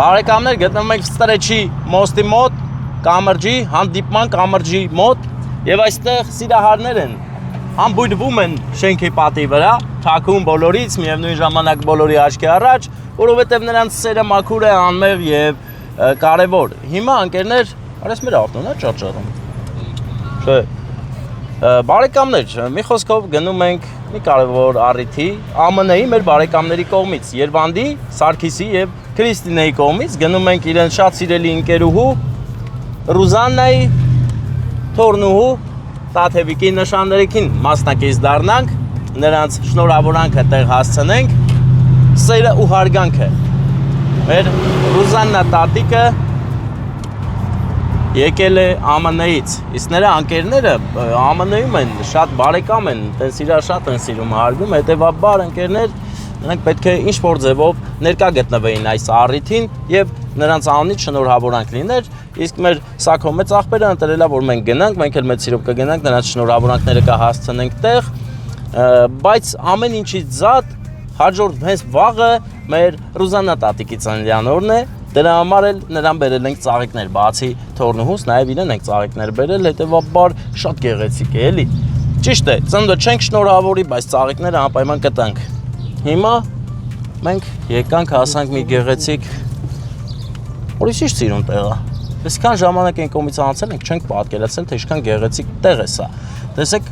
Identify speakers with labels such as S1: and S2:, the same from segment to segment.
S1: Բարեկամներ գտնվում ենք Ստրեչի մոստի մոտ, կամրջի, հանդիպման կամրջի մոտ եւ այստեղ սիրահարներ են համբույրվում են շենքի պատի վրա, թաքուն բոլորից, միևնույն ժամանակ բոլորի աչքի առաջ, որովհետեւ նրանց սերը մաքուր է, անմեղ եւ կարեւոր։ Հիմա ընկերներ, արես մեր ավտոն է ճաճառում։ Չէ։ Բարեկամներ, մի խոսքով գնում ենք մի կարևոր առիթի ԱՄՆ-ի մեր բարեկամների կողմից, Երևանի, Սարգիսի եւ Քրիստինեի կողմից գնում ենք իրեն շատ սիրելի ընկերուհու Ռուզաննայի թորնուհու Տաթևիկի նշաններիքին մասնակից դառնանք, նրանց շնորհավորանքը տեղ հասցնենք, սերը ու հարգանքը։ Մեր Ռուզաննա տատիկը եկել է ԱՄՆ-ից, իսկ նրա ընկերները ԱՄՆ-ում են, շատ բարեկամ են, տենց իրար շատ են սիրում, հարգում, հետևաբար ընկերներ նրանք պետք է ինչ-որ ձևով ներկա գտնվեին այս առիթին եւ նրանց անունից շնորհավորանք լիներ, իսկ մեր Սաքո մեծ աղբերը ընտրելա, որ մենք գնանք, մենք էլ մեծ սիրով կգնանք, նրանց շնորհավորանքները կհասցնենք տեղ, բայց ամեն ինչից զատ հաջորդ հենց վաղը մեր Ռուզաննա տատիկի ծննդյան օրն է, դրա համար էլ նրան բերել ենք ծաղիկներ, բացի թորնուհուց, նաև իրեն ենք ծաղիկներ բերել, հետևաբար շատ գեղեցիկ է, էլի։ Ճիշտ է, ծնունդը չենք շնորհավորի, բայց ծաղիկները անպայման կտանք։ Հիմա մենք եկանք հասանք մի գեղեցիկ Որից սիրուն տեղը։ Այսքան ժամանակ այն կողմից անցել ենք, չենք պատկերացրել, թե ինչքան գեղեցիկ տեղ է սա։ Տեսեք,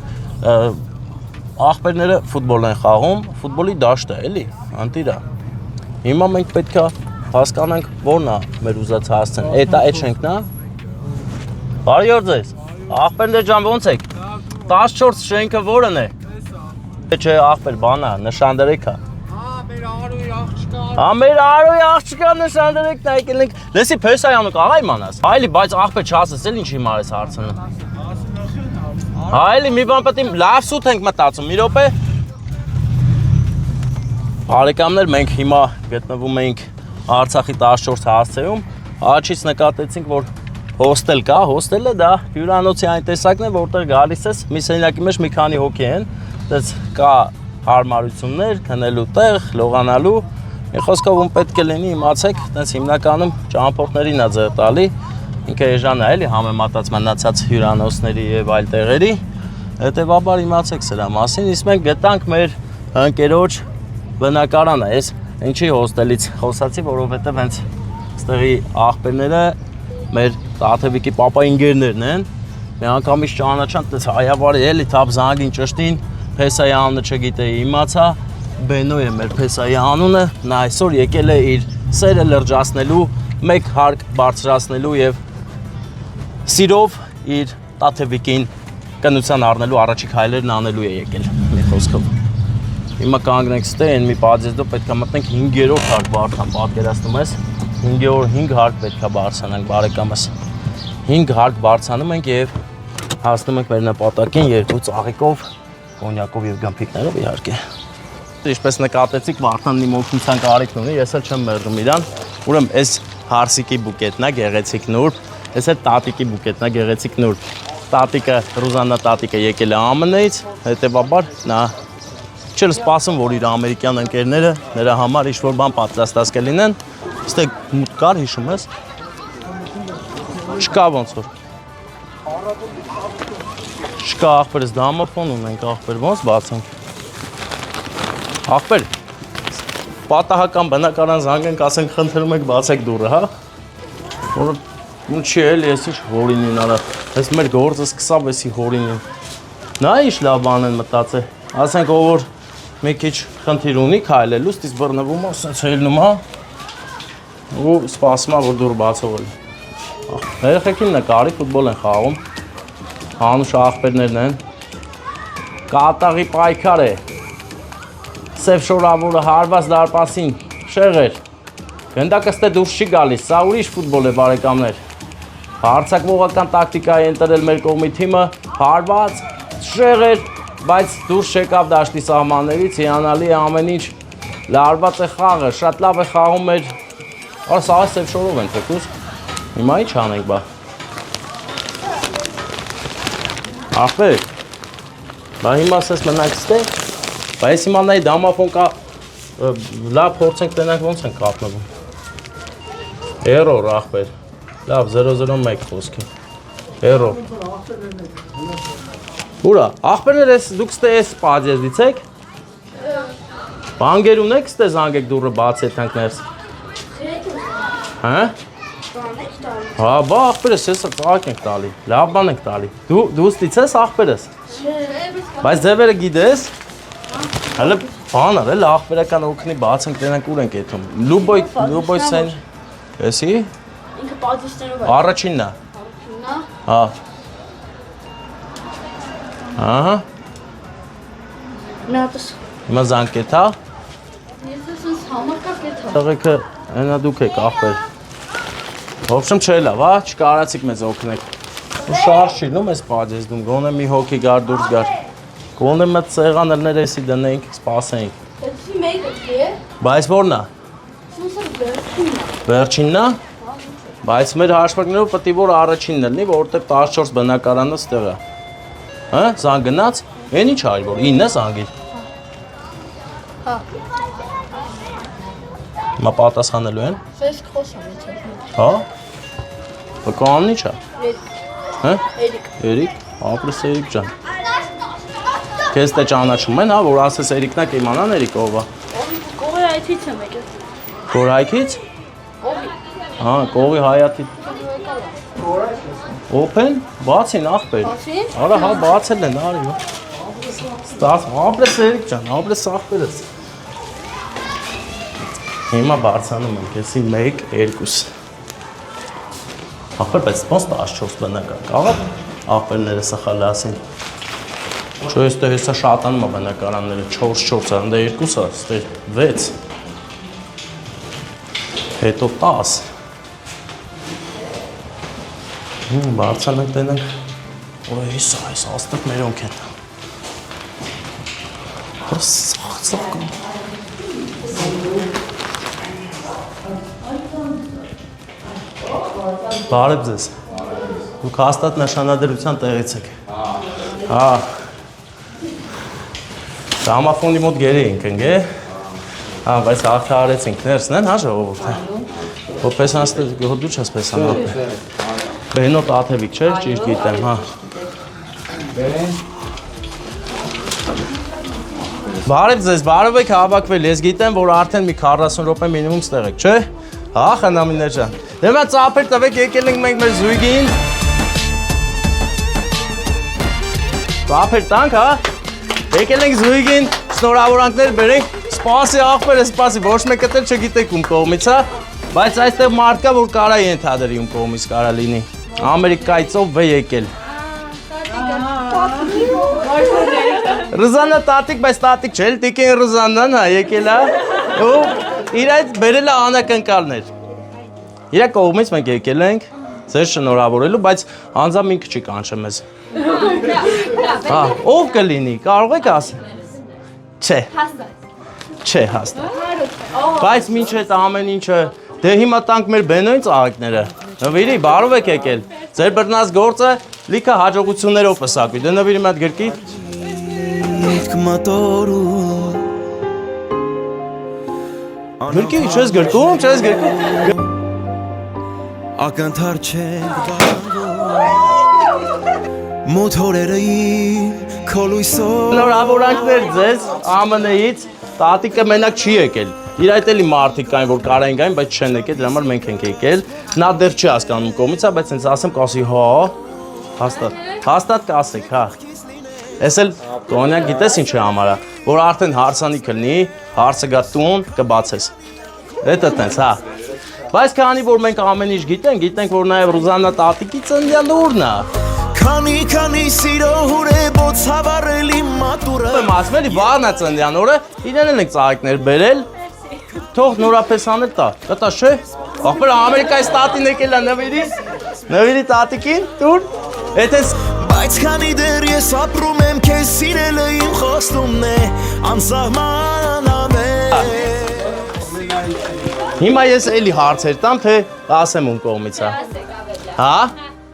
S1: աղբերները ֆուտբոլ են խաղում, ֆուտբոլի դաշտ է, էլի, անտիրա։ Հիմա մենք պետք է հասկանանք որն է մեր ուզած հասցեն։ Այդ շենքն է։ Բարի օր ձեզ։ Աղբերներ ջան, ո՞նց եք։ 14 շենքը որն է։ Չէ, աղբեր, բանա, նշանդրեքա։
S2: Մեր արույի աղջկա։
S1: Մեր արույի աղջկա նշանդրեքն եկել ենք։ Լսի փեսայանու կաղա իմանաս։ Այլի, բայց աղբեր չասես, էլ ինչ հիմա ես հարցնում։ Այլի, մի բան պետք է լավ սուտ ենք մտածում, մի րոպե։ Բարեկամներ, մենք հիմա գտնվում ենք Արցախի 14 հասցեում, առաջից նկատեցինք, որ հոստել կա, հոստելը դա հյուրանոցի այն տեսակն է, որտեղ գալիս ես, մի սենյակի մեջ մի քանի հոգի են, դες կա հարմարություններ, քնելու տեղ, լողանալու, մի խոսքով ում պետք է լինի, իմացեք, դες հիմնականում ճանապարհորդներին է ձեռ տալի, ինքը էժան է, էլի համեմատած մնացած հյուրանոցների եւ այլ տեղերի, հետեւաբար իմացեք սրա մասին, իսկ մենք գտանք մեր ընկերոջ բնակարանը, այս ինչի հոստելից խոսացի, որովհետև հենց ստեղի աղբերները մեր Տաթևիկի պապայինգերներն են, մի անգամից ճանաչան, տես հայավարի էլի թափ զանգին ճշտին, Փեսայի անունը չգիտեի, իմացա, Բենո է մեր Փեսայի անունը, նա այսօր եկել է իր սերը լրջացնելու, մեկ հարկ բարձրացնելու եւ սիրով իր Տաթևիկին կնության առնելու առաջիկ հայլերն անելու է եկել, մի խոսքով։ Հիմա կանգնենք ստեն մի բաժեզդո պետք է մտնենք 5-րդ հարկ բարձան, պատկերացնում ես 5 հարկ պետք է բարձրանանք բարեկամս 5 հարկ բարձանում ենք եւ հասնում ենք մեր նպատակին 2 ծաղիկով, կոնյակով եւ գամփիկներով իհարկե։ Ինչպես նկատեցիք, Վարդանն իմ օգնության կարիքն ունի, ես էլ չեմ մերժում իրան։ Ուրեմն այս հարսիկի բուկետն է, գեղեցիկ նուրբ, այս է տատիկի բուկետն է, գեղեցիկ նուրբ։ Տատիկը Ռուզաննա տատիկը եկել է ԱՄՆ-ից, հետեւաբար նա Չել սպասում, որ իր ամերիկյան ընկերները նրա համար ինչ-որ բան պատրաստած կլինեն, ստեղ մուտք կար, հիշում ես։ Չկա ոնց որ։ Չկա աղբերս դամոֆոն ունենք, աղբեր ոնց բացենք։ Աղբեր, պատահական բնակարան զանգենք, ասենք խնդրում եք բացեք դուռը, հա։ Որը ինչի էլի, ես ինչ հորինին արա, ես մեր գործը սկսավ էսի հորինին։ Նա ինչ լավ բան են մտածել, ասենք ով որ մի քիչ խնդիր ունի քայլելու, ստից բռնվում է, ասենց ելնում է ու սպասում է, որ դուռ բացով է։ Երեխեքին նկարի ֆուտբոլ են խաղում, հանուշ աղբերներն են, կատաղի պայքար է, սև շորավորը հարված դարպասին, շեղեր, գնդակը ստե դուրս չի գալիս, սա ուրիշ ֆուտբոլ է բարեկամներ, հարցակվողական տակտիկա է ընտրել մեր կողմի թիմը, հարված, շեղեր, բայց դուրս չեկավ դաշտի սահմաններից, հիանալի է ամեն ինչ, լարված է խաղը, շատ լավ է խաղում մեր, սա սև շորով են թեկուզ, հիմա ինչ անենք բա։ Աղբեր, բա հիմա ասես մնանք ստե, բայց հիմա նայի դամաֆոն կա, լավ փորձենք տենանք ոնց են կապնվում։ Error ախպեր։ Լավ 001 խոսքի։ Error։ Ուրա, ախպերներ ես դուք ստե էս պադեզից եք։ Բանգեր ունեք ստե զանգեք դուրը բացեք ներս։ Հա։ Հա, բա ախպերս ես ծաղիկ ենք տալի։ Լավ բան ենք տալի։ Դու ստից ես ախպերս։ Բայց ձևերը գիտես։ Հələ բան արել ախպերական օգնի բացենք տենանք ուր ենք եթում։ Լուբոյ սեն։ Էսի։
S3: Ինքը պատիստերով է։
S1: Առաջինն է։
S3: Առաջինն է։
S1: Հա։ Ահա։
S3: Նատս։
S1: Հիմա զանգետ հա։
S3: Ես ասես համակա կեթա։
S1: Տղեկը հենա դուք եք ախպեր։ Ոբշմ չէ լավ, հա, չկարացիք մեզ օգնեք։ Ու շարժ չի լում ես պադեզդում, գոնե մի հոգի գար դուրս գար։ Գոնե մեծ սեղաներներ էսի դնենք, սպասենք։
S3: Էսի մեկը է։
S1: Բայց որն է։
S3: Սուսը վերջինն է։
S1: Վերջինն է։ Բայց մեր հաշվարկներով պետք է որ առաջինն լինի, որովհետև 14 բնակարանը ստեղ է։ Հա, զանգ գնաց։ Էն ինչ արի որ 9-ը զանգի։
S3: Հա։
S1: Հիմա պատասխանելու են։
S3: Սես խոսում է չէ։
S1: Հա։ Բկանն ի՞նչ է։
S3: Էրիկ։
S1: Հա։
S3: Էրիկ։
S1: Էրիկ, ապրես Էրիկ ջան։ Քեզ դե ճանաչում են, հա, որ ասես Էրիկնա կիմանան Էրիկ ով է։
S3: Կողի այցից եմ եկել։
S1: Կորայքից։
S3: Կողի։
S1: Հա, կողի հայաթի։ Open, բացին ախպեր։
S3: Բացին։
S1: Արա, հա, բացել են, արի։ Ստաս, ապրես Էրիկ ջան, ապրես ախպերս։ Հիմա բարձանում ենք, էսի 1, 2։ Ախպեր, բայց ոնց 14 բնակարան կարող ախպերները սխալ ասին։ Չէ, այստեղ հեսա շատանում է բնակարանները 4-4, անդե 2-ը, այստեղ 6։ Հետո 10։ Բարձանանք տենանք։ Ոյ, այս աստղ մերոնք են։ Սաղ կում։ Բարև ձեզ։ Դուք հաստատ նշանադրության տեղից եք։ Հա։ Համաֆոնդի մոտ գերի ենք ընգե։ Հա, բայց ախարեցինք ներսն են, հա ժողովուրդը։ Ո՞պես անստեղ դու չես պես անապ։ Բենոտ աթևիկ չէ, ճիշտ գիտեմ, հա։ Բարև ձեզ, բարև եք հավաքվել, ես գիտեմ, որ արդեն մի 40 րոպե մինիմում ստեղ եք, չէ։ Հա, խնամիներ ջան։ Դե մենք ծափեր տվեք, եկել ենք մենք մեր զույգին։ Ծափեր տանք, հա։ Եկել ենք զույգին, շնորհավորանքներ բերենք։ Սպասի ախպերը, սպասի, ոչ մեկը դեռ չգիտեք ում կողմից, հա։ Բայց այստեղ մարդ կա, որ կարա ենթադրի ում կողմից կարա լինի։ Ամերիկայից ով է եկել։ Ռզանա տատիկ, բայց տատիկ չէ, տիկին Ռզանան հա եկել հա։ Ու իր այդ բերել է անակնկալներ։ Իրա կողմից մենք եկել ենք, ձեզ շնորհավորելու, բայց անձամբ ինքը չի կանչում մեզ։ Հա, ով կլինի, կարող եք ասել։ Չէ։ Չէ, հաստատ։ Բայց մինչ այդ ամեն ինչը, դե հիմա տանք մեր բենոյին ծաղիկները։ Նվիրի, բարով եք եկել։ Ձեր բռնած գործը լիքը հաջողություններով պսակվի։ Դե նվիրի մի հատ գրքի։ Գրքի, չես գրքում, չես գրքում։
S4: Ակնթար չենք մոթորերը քոլույսով
S1: Շնորհավորանքներ ձեզ ԱՄՆ-ից, տատիկը մենակ չի եկել։ Իր այդ էլի մարդիկ կային, որ կարային գային, բայց չեն եկել, դրա համար մենք ենք եկել։ Նա դեռ չի հասկանում կողմից, բայց ինձ ասեմ կասի հա, հաստատ կասեք, հա։ Էս էլ կոնյակ գիտես ինչ է համարա, որ արդեն հարսանիքը լինի, հարսը գա տուն, կբացես։ Դա տենց, հա։ Բայց քանի որ մենք ամեն ինչ գիտենք, որ նաև Ռուզաննա տատիկի ծննդյան օրն է։
S4: Քանի սիրո հուրեբոց հավարելի մատուրը
S1: Եմ ասում էլի վաղն է ծննդյան օրը, իրեն ենք ծաղիկներ բերել, թող նորապես անել տա, դա չէ։ Ախպեր Ամերիկայից տատին եկել է նվիրի տատիկին, տուր, էտես
S4: Բայց քանի դեռ ես ապրում եմ, քեզ սիրելը իմ խոստումն է, անսահման ամեն
S1: Հիմա ես էլի հարցեր տամ, թե ասեմ ում կողմից է։ Հա,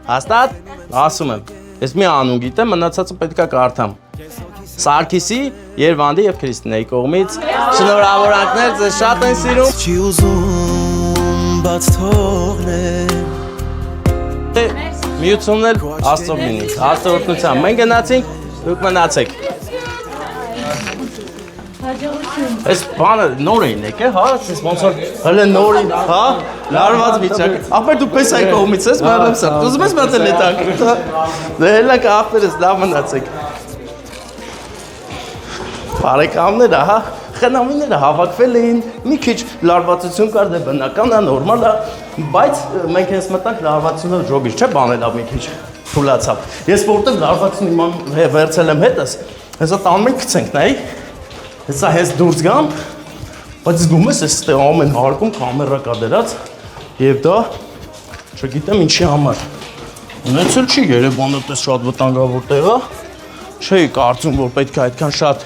S1: հաստատ, ասում եմ, ես մի անուն գիտեմ, մնացածը պետքա կարդամ։ Սարգիսի, Երվանդի և Քրիստինեի կողմից, շնորհավորանքներ, ձեզ շատ են սիրում։
S4: Չի ուզում բաց թողնել
S1: Միությունն էլ Աստծո լինի, Աստծո օրհնությամբ։ Մենք գնացինք, դուք մնացեք։ Այս բանը նոր էին եկե, հա, ես ոնց որ հələ նորին, հա, լարված վիճակ։ Ապեր դու պես այ կողմից ես, մեռնեմ սա։ Ուզում ես մտել էտանք։ Դե հելա կա ապերս լավ մնացեք։ Բարեկամները, հա, խնամիները հավաքվել էին, մի քիչ լարվածություն կար, դե բնական է, նորմալ է, բայց մենք հենց մտանք լարվածությունը ջոգից, չէ, բանելավ մի քիչ թուլացավ։ Ես որտեղ լարվածություն իման վերցել եմ հետս, հեսա տանում ենք գցենք, նայի, հեսա հենց դուրս գամ, բայց զգում ես, ես ստեղ ամեն հարկում կամերա կա դրած, և դա, չգիտեմ ինչի համար, ունեցել չի Երևանը տես շատ վտանգավոր տեղ է, չէի կարծում, որ պետք է այդքան շատ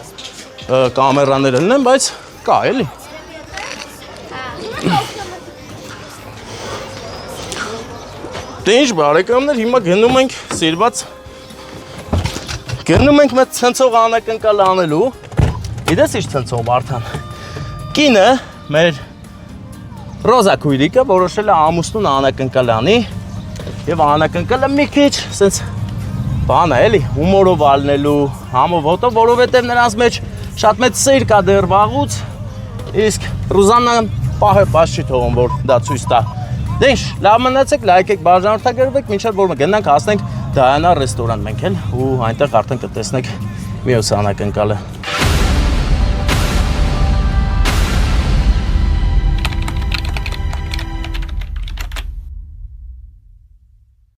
S1: կամերաներ լինեն, բայց կա էլի։ Դե ինչ բարեկամներ, հիմա գնում ենք սիրված, գնում ենք մեծ ցնցող անակնկալ անելու, իդես ինչ ցնցող Վարդան, կինը մեր Ռոզա քույրիկը որոշել է ամուսնուն անակնկալ անի և անակնկալը մի քիչ սենց բան է էլի, հումորով ալնելու, համով հոտով, որովհետև նրանց մեջ շատ մեծ սեր կա դեռ վաղուց, իսկ Ռուզաննան պահը պաշ չի թողում, որ դա ցույց տա։ Դե ինչ, լավ մնացեք, լայքեք, բաժանորդագրվեք, մինչև որ գնանք հասնենք Դայանա ռեստորան մենք էլ ու այնտեղ արդեն կտեսնեք մյուս անակնկալը։